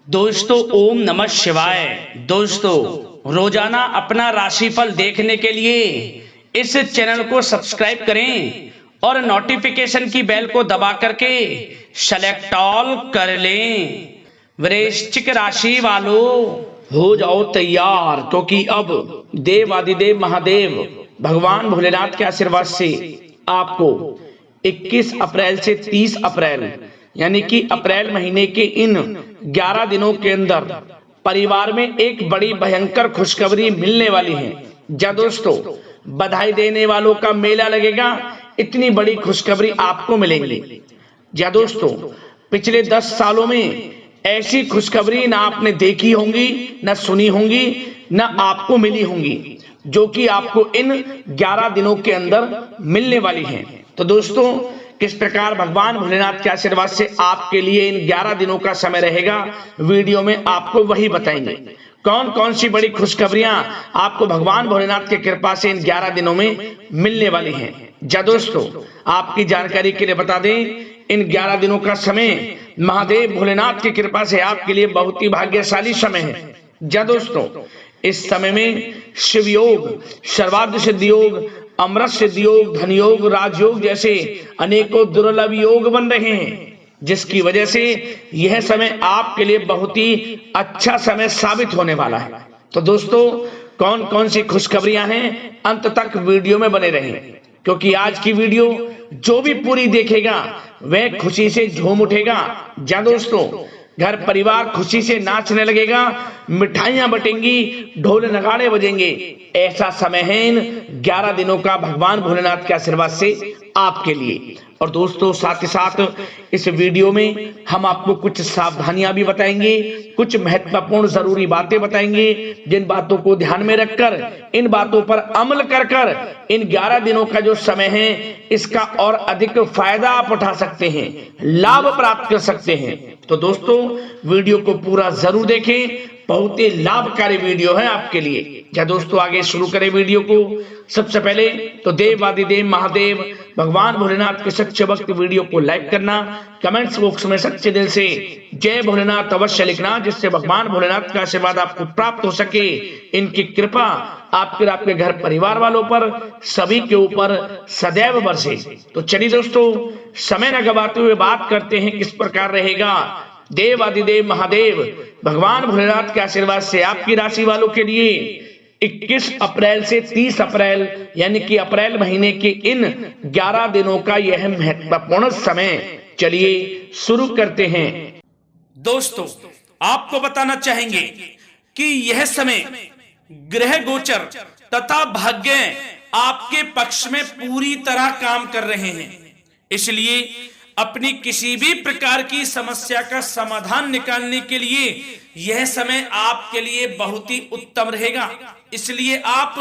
दोस्तों ओम नमः शिवाय। दोस्तों रोजाना अपना राशिफल देखने के लिए इस चैनल को सब्सक्राइब करें और नोटिफिकेशन की बेल को दबा करके सेलेक्ट ऑल कर लें। वृश्चिक राशि वालों हो जाओ तैयार, क्योंकि अब देवादिदेव महादेव भगवान भोलेनाथ के आशीर्वाद से आपको 21 अप्रैल से 30 अप्रैल यानी कि अप्रैल महीने के इन 11 दिनों के अंदर परिवार में एक बड़ी भयंकर खुशखबरी मिलने वाली है। जा दोस्तों, बधाई देने वालों का मेला लगेगा, इतनी बड़ी खुशखबरी आपको मिलेंगी। जा दोस्तों, पिछले 10 सालों में ऐसी खुशखबरी ना आपने देखी होंगी, ना सुनी होंगी, ना आपको मिली होंगी, जो कि आपको इन 11 दिनों के अंदर मिलने वाली है। तो दोस्तों, किस प्रकार भगवान भोलेनाथ के आशीर्वाद से आपके लिए इन 11 दिनों का समय रहेगा, वीडियो में आपको वही बताएंगे। कौन कौन सी बड़ी खुशखबरियां आपको भगवान भोलेनाथ की कृपा से इन 11 दिनों में मिलने वाली हैं। जा दोस्तों, आपकी जानकारी के लिए बता दें, इन 11 दिनों का समय महादेव भोलेनाथ की कृपा से आपके लिए बहुत ही भाग्यशाली समय है। जा दोस्तों, इस समय में शिव योग, सर्वार्थ सिद्धि योग, अमृत सिद्धि योग, धन योग, राजयोग जैसे अनेकों दुर्लभ योग बन रहे हैं, जिसकी वजह से यह समय आपके लिए बहुत ही अच्छा समय साबित होने वाला है। तो दोस्तों, कौन कौन सी खुशखबरियां हैं, अंत तक वीडियो में बने रहें, क्योंकि आज की वीडियो जो भी पूरी देखेगा वह खुशी से झूम उठेगा। जा दोस्तों, घर परिवार खुशी से नाचने लगेगा, मिठाइयां बटेंगी, ढोल नगाड़े बजेंगे। ऐसा समय है इन 11 दिनों का भगवान भोलेनाथ के आशीर्वाद से आपके लिए। और दोस्तों, साथ ही साथ इस वीडियो में हम आपको कुछ सावधानियां भी बताएंगे, कुछ महत्वपूर्ण जरूरी बातें बताएंगे, जिन बातों को ध्यान में रखकर, इन बातों पर अमल कर इन 11 दिनों का जो समय है इसका और अधिक फायदा आप उठा सकते हैं, लाभ प्राप्त कर सकते हैं। तो दोस्तों, वीडियो को पूरा जरूर देखें, बहुत ही लाभकारी वीडियो है आपके लिए। क्या दोस्तों, आगे शुरू करें वीडियो को। सबसे पहले तो देवादिदेव महादेव भगवान भोलेनाथ के सच्चे भक्त वीडियो को लाइक करना, कमेंट्स बॉक्स में सच्चे दिल से जय भोलेनाथ अवश्य लिखना, जिससे भगवान भोलेनाथ का आशीर्वाद आपको प्राप्त हो सके, इनकी कृपा आपके घर परिवार वालों पर, सभी के ऊपर सदैव बरसे। तो चलिए दोस्तों, समय न गवाते हुए बात करते हैं किस प्रकार रहेगा देवादिदेव महादेव भगवान भोलेनाथ के आशीर्वाद से आपकी राशि वालों के लिए 21 अप्रैल से 30 अप्रैल यानी कि अप्रैल महीने के इन 11 दिनों का यह महत्वपूर्ण समय। चलिए शुरू करते हैं। दोस्तों, आपको बताना चाहेंगे कि यह समय ग्रह गोचर तथा भाग्य आपके पक्ष में पूरी तरह काम कर रहे हैं। इसलिए अपनी किसी भी प्रकार की समस्या का समाधान निकालने के लिए यह समय आपके लिए बहुत ही उत्तम रहेगा। इसलिए आप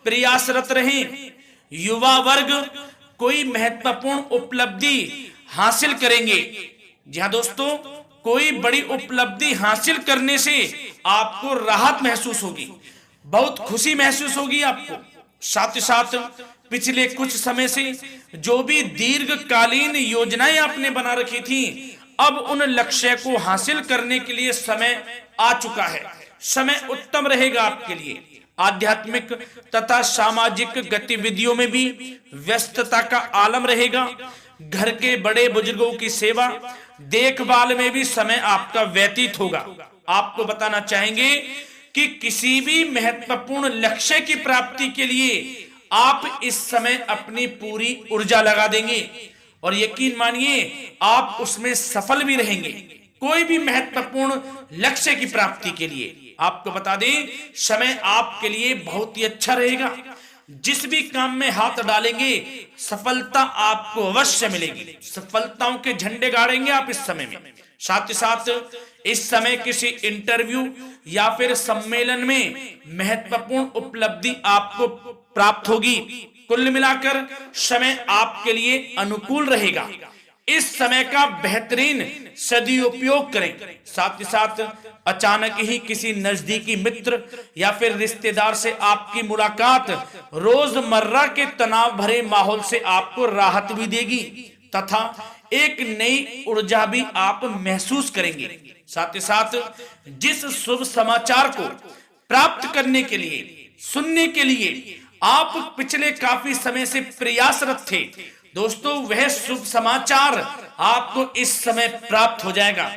प्रयासरत रहें। युवा वर्ग कोई महत्वपूर्ण उपलब्धि हासिल करेंगे। जी हाँ दोस्तों, कोई बड़ी उपलब्धि हासिल करने से आपको राहत महसूस होगी, बहुत खुशी महसूस होगी आपको। साथ ही साथ पिछले कुछ समय से जो भी दीर्घकालीन योजनाएं आपने बना रखी थी, अब उन लक्ष्य को हासिल करने के लिए समय आ चुका है। समय उत्तम रहेगा आपके लिए। आध्यात्मिक तथा सामाजिक गतिविधियों में भी व्यस्तता का आलम रहेगा। घर के बड़े बुजुर्गों की सेवा देखभाल में भी समय आपका व्यतीत होगा। आपको बताना चाहेंगे कि किसी भी महत्वपूर्ण लक्ष्य की प्राप्ति के लिए आप इस समय अपनी पूरी ऊर्जा लगा देंगे और यकीन मानिए आप उसमें सफल भी रहेंगे। कोई भी महत्वपूर्ण लक्ष्य की प्राप्ति के लिए आपको बता दें, समय आपके लिए बहुत ही अच्छा रहेगा। जिस भी काम में हाथ डालेंगे सफलता आपको अवश्य मिलेगी। सफलताओं के झंडे गाड़ेंगे आप इस समय में। साथ ही साथ इस समय किसी इंटरव्यू या फिर सम्मेलन में महत्वपूर्ण उपलब्धि आपको प्राप्त होगी। कुल मिलाकर समय आपके लिए अनुकूल रहेगा। इस समय का बेहतरीन सदुपयोग करें। साथ ही साथ अचानक ही किसी नजदीकी मित्र या फिर रिश्तेदार से आपकी मुलाकात रोजमर्रा के तनाव भरे माहौल से आपको राहत भी देगी तथा एक नई ऊर्जा भी आप महसूस करेंगे। साथ ही साथ जिस शुभ समाचार को प्राप्त करने के लिए, सुनने के लिए आप पिछले काफी समय से प्रयासरत थे दोस्तों, वह शुभ समाचार आपको इस समय प्राप्त हो जाएगा।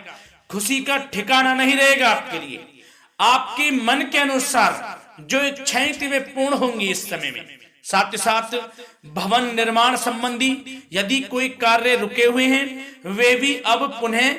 खुशी का ठिकाना नहीं रहेगा आपके लिए। आपके मन के अनुसार जो इच्छाएं थी वे पूर्ण होंगी इस समय में। साथ ही साथ भवन निर्माण संबंधी यदि कोई कार्य रुके हुए हैं वे भी अब पुनः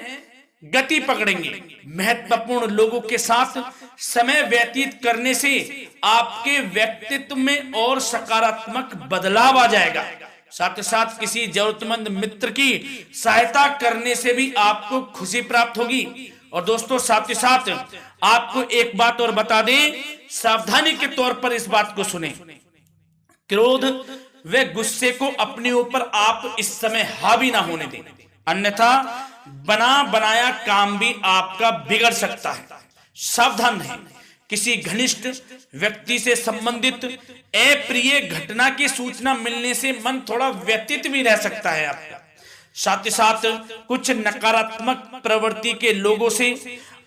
गति पकड़ेंगे। महत्वपूर्ण लोगों के साथ समय व्यतीत करने से आपके व्यक्तित्व में और सकारात्मक बदलाव आ जाएगा। साथ ही साथ किसी जरूरतमंद मित्र की सहायता करने से भी आपको खुशी प्राप्त होगी। और दोस्तों साथ ही साथ आपको एक बात और बता दें, सावधानी के तौर पर इस बात को सुने। क्रोध व गुस्से को अपने ऊपर आप इस समय हावी ना होने दें, अन्यथा बना बनाया काम भी आपका बिगड़ सकता है। सावधान रहें। किसी घनिष्ठ व्यक्ति से संबंधित अप्रिय घटना की सूचना मिलने से मन थोड़ा व्यतीत भी रह सकता है आपका। साथ ही साथ कुछ नकारात्मक प्रवृत्ति के लोगों से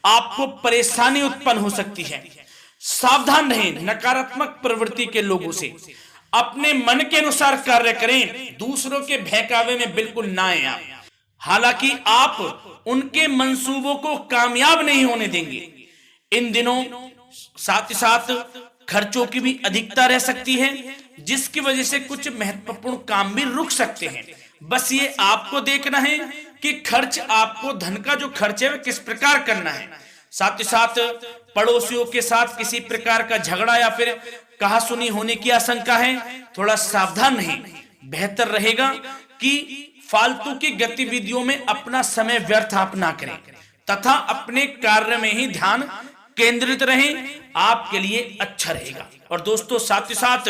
आपको परेशानी उत्पन्न हो सकती है। सावधान रहें नकारात्मक प्रवृत्ति के लोगों से। अपने मन के अनुसार कार्य करें, दूसरों के बहकावे में बिल्कुल ना आए आप। हालांकि आप उनके मंसूबों को कामयाब नहीं होने देंगे। इन दिनों साथ ही साथ खर्चों की भी अधिकता रह सकती है, जिसकी वजह से कुछ महत्वपूर्ण काम भी रुक सकते हैं। बस ये आपको देखना है कि खर्च, आपको धन का जो खर्च है वह किस प्रकार करना है। साथ ही साथ पड़ोसियों के साथ किसी प्रकार का झगड़ा या फिर कहासुनी होने की आशंका है, थोड़ा सावधान रहें। बेहतर रहेगा कि फालतू की गतिविधियों में अपना समय व्यर्थ आप ना करें तथा अपने कार्य में ही ध्यान केंद्रित रहें, आपके लिए अच्छा रहेगा। और दोस्तों साथ ही साथ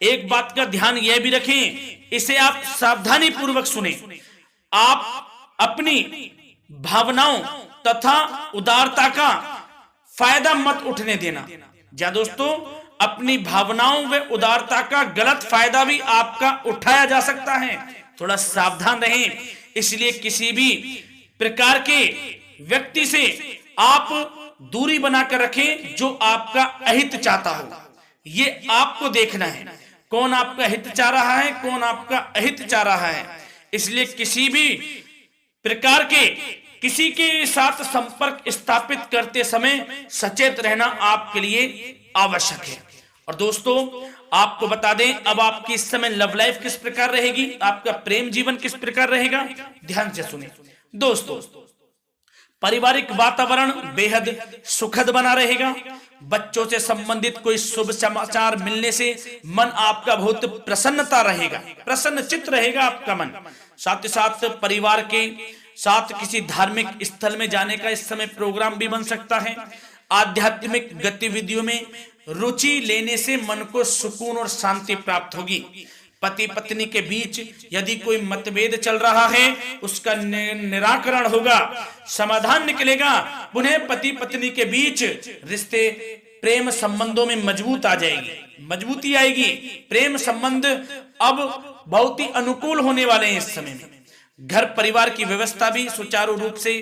एक बात का ध्यान यह भी रखें, इसे आप सावधानी पूर्वक सुने। आप अपनी भावनाओं तथा उदारता का फायदा मत उठने देना। या दोस्तों अपनी भावनाओं व उदारता का गलत फायदा भी आपका उठाया जा सकता है, थोड़ा सावधान रहें। इसलिए किसी भी प्रकार के व्यक्ति से आप दूरी बनाकर रखें जो आपका अहित चाहता हो। ये आपको देखना है, कौन आपका हित चाह रहा है, कौन आपका अहित चाह रहा है। इसलिए किसी भी प्रकार के किसी के साथ संपर्क स्थापित करते समय सचेत रहना आपके लिए आवश्यक है। और दोस्तों आपको बता दें, अब आपकी इस समय लव लाइफ किस प्रकार रहेगी, आपका प्रेम जीवन किस प्रकार रहेगा, ध्यान से सुने। दोस्तों पारिवारिक वातावरण बेहद सुखद बना रहेगा। बच्चों से संबंधित कोई शुभ समाचार मिलने से मन आपका बहुत प्रसन्नता रहेगा, प्रसन्न चित्त रहेगा आपका मन। साथ ही साथ परिवार के साथ किसी धार्मिक स्थल में जाने का इस समय प्रोग्राम भी बन सकता है। आध्यात्मिक गतिविधियों में रुचि लेने से मन को सुकून और शांति प्राप्त होगी। पति पत्नी के बीच यदि कोई मतभेद चल रहा है उसका निराकरण होगा, समाधान निकलेगा। पुनः पति पत्नी के बीच रिश्ते प्रेम संबंधों में मजबूती आएगी। प्रेम संबंध अब बहुत ही अनुकूल होने वाले हैं इस समय में। घर परिवार की व्यवस्था भी सुचारू रूप से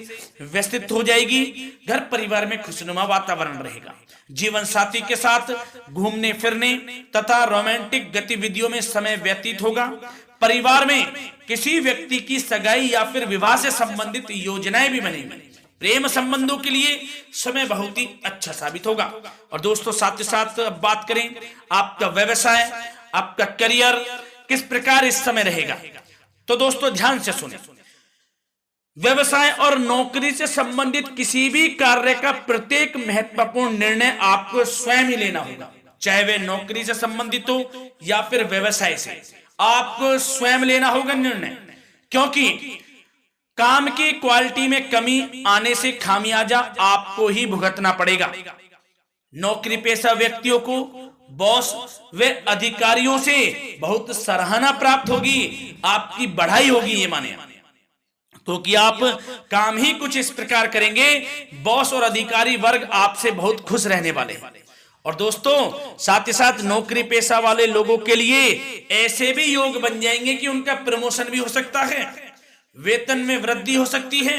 व्यवस्थित हो जाएगी। घर परिवार में खुशनुमा वातावरण रहेगा। जीवन साथी के साथ घूमने फिरने तथा रोमांटिक गतिविधियों में समय व्यतीत होगा। परिवार में किसी व्यक्ति की सगाई या फिर विवाह से संबंधित योजनाएं भी बनेंगी। प्रेम संबंधों के लिए समय बहुत ही अच्छा साबित होगा। और दोस्तों साथ ही साथ बात करें आपका व्यवसाय, आपका करियर किस प्रकार इस समय रहेगा, तो दोस्तों ध्यान से सुने। व्यवसाय और नौकरी से संबंधित किसी भी कार्य का प्रत्येक महत्वपूर्ण निर्णय आपको स्वयं ही लेना होगा, चाहे वे नौकरी से संबंधित हो या फिर व्यवसाय से, आपको स्वयं लेना होगा निर्णय। क्योंकि काम की क्वालिटी में कमी आने से खामियाजा आपको ही भुगतना पड़ेगा। नौकरी पेशा व्यक्तियों को बॉस व अधिकारियों से बहुत सराहना प्राप्त होगी, आपकी बढ़ाई होगी ये माने, क्योंकि आप काम ही कुछ इस प्रकार करेंगे, बॉस और अधिकारी वर्ग आपसे बहुत खुश रहने वाले हैं। और दोस्तों साथ ही साथ नौकरी पेशा वाले लोगों के लिए ऐसे भी योग बन जाएंगे कि उनका प्रमोशन भी हो सकता है। वेतन में वृद्धि हो सकती है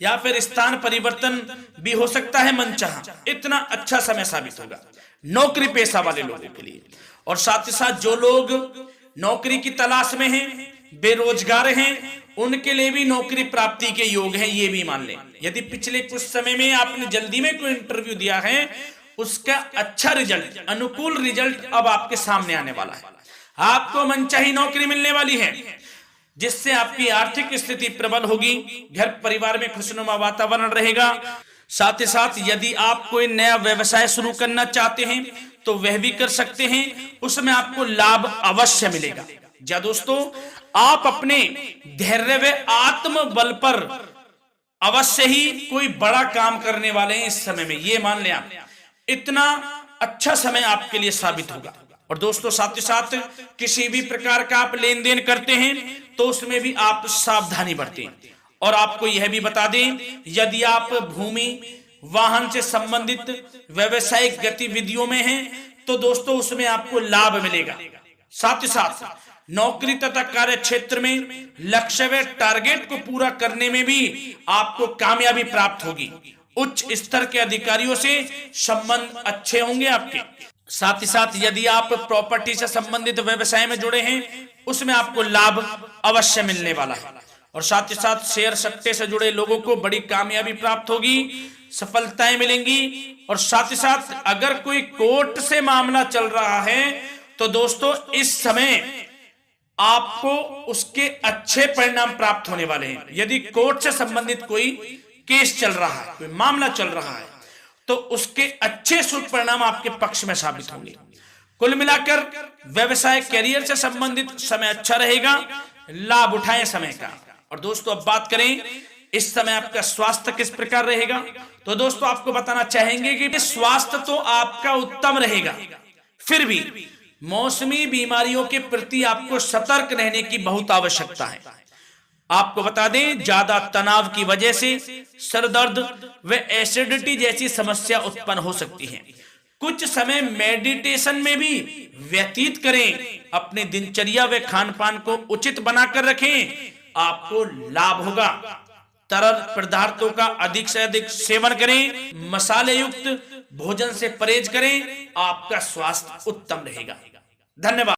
या फिर स्थान परिवर्तन भी हो सकता है मनचाहा। इतना अच्छा समय साबित होगा नौकरी पेशा वाले लोगों के लिए। और साथ ही साथ जो लोग नौकरी की तलाश में हैं, बेरोजगार हैं, उनके लिए भी नौकरी प्राप्ति के योग हैं, ये भी मान लें। यदि पिछले कुछ समय में आपने जल्दी में कोई इंटरव्यू दिया है, उसका अच्छा रिजल्ट, अनुकूल रिजल्ट अब आपके सामने आने वाला है। आपको मनचाही नौकरी मिलने वाली है, जिससे आपकी आर्थिक स्थिति प्रबल होगी, घर परिवार में खुशनुमा वातावरण रहेगा। साथ ही साथ यदि आप कोई नया व्यवसाय शुरू करना चाहते हैं तो वह भी कर सकते हैं, उसमें आपको लाभ अवश्य मिलेगा। जा दोस्तों, आप अपने धैर्य व आत्मबल पर अवश्य ही कोई बड़ा काम करने वाले हैं इस समय में, ये मान लें आप। इतना अच्छा समय आपके लिए साबित होगा। और दोस्तों, साथ ही साथ किसी भी प्रकार का आप लेन देन करते हैं तो उसमें भी आप सावधानी बरतें। और आपको यह भी बता दें, यदि आप भूमि वाहन से संबंधित व्यावसायिक गतिविधियों में हैं तो दोस्तों उसमें आपको लाभ मिलेगा। साथ ही साथ नौकरी तथा कार्य क्षेत्र में लक्ष्य व टारगेट को पूरा करने में भी आपको कामयाबी प्राप्त होगी। उच्च स्तर के अधिकारियों से संबंध अच्छे होंगे आपके। साथ ही साथ यदि आप प्रॉपर्टी से संबंधित व्यवसाय में जुड़े हैं, उसमें आपको लाभ अवश्य मिलने वाला है। और साथ ही साथ शेयर सट्टे से जुड़े लोगों को बड़ी कामयाबी प्राप्त होगी, सफलताएं मिलेंगी। और साथ ही साथ अगर कोई कोर्ट से मामला चल रहा है तो दोस्तों इस समय आपको उसके अच्छे परिणाम प्राप्त होने वाले हैं। यदि कोर्ट से संबंधित कोई केस चल रहा है, कोई मामला चल रहा है, तो उसके अच्छे शुभ परिणाम आपके पक्ष में साबित होंगे। कुल मिलाकर व्यवसाय कैरियर से संबंधित समय अच्छा रहेगा, लाभ उठाएं समय का। और दोस्तों, अब बात करें इस समय आपका स्वास्थ्य किस प्रकार रहेगा, तो दोस्तों आपको बताना चाहेंगे कि स्वास्थ्य तो आपका उत्तम रहेगा, फिर भी मौसमी बीमारियों के प्रति आपको सतर्क रहने की बहुत आवश्यकता है। आपको बता दें, ज्यादा तनाव की वजह से सर दर्द व एसिडिटी जैसी समस्या उत्पन्न हो सकती है। कुछ समय मेडिटेशन में भी व्यतीत करें, अपने दिनचर्या व खान पान को उचित बनाकर रखें, आपको लाभ होगा। तरल पदार्थों का अधिक से अधिक सेवन करें, मसाले युक्त भोजन से परहेज करें, आपका स्वास्थ्य उत्तम रहेगा। धन्यवाद।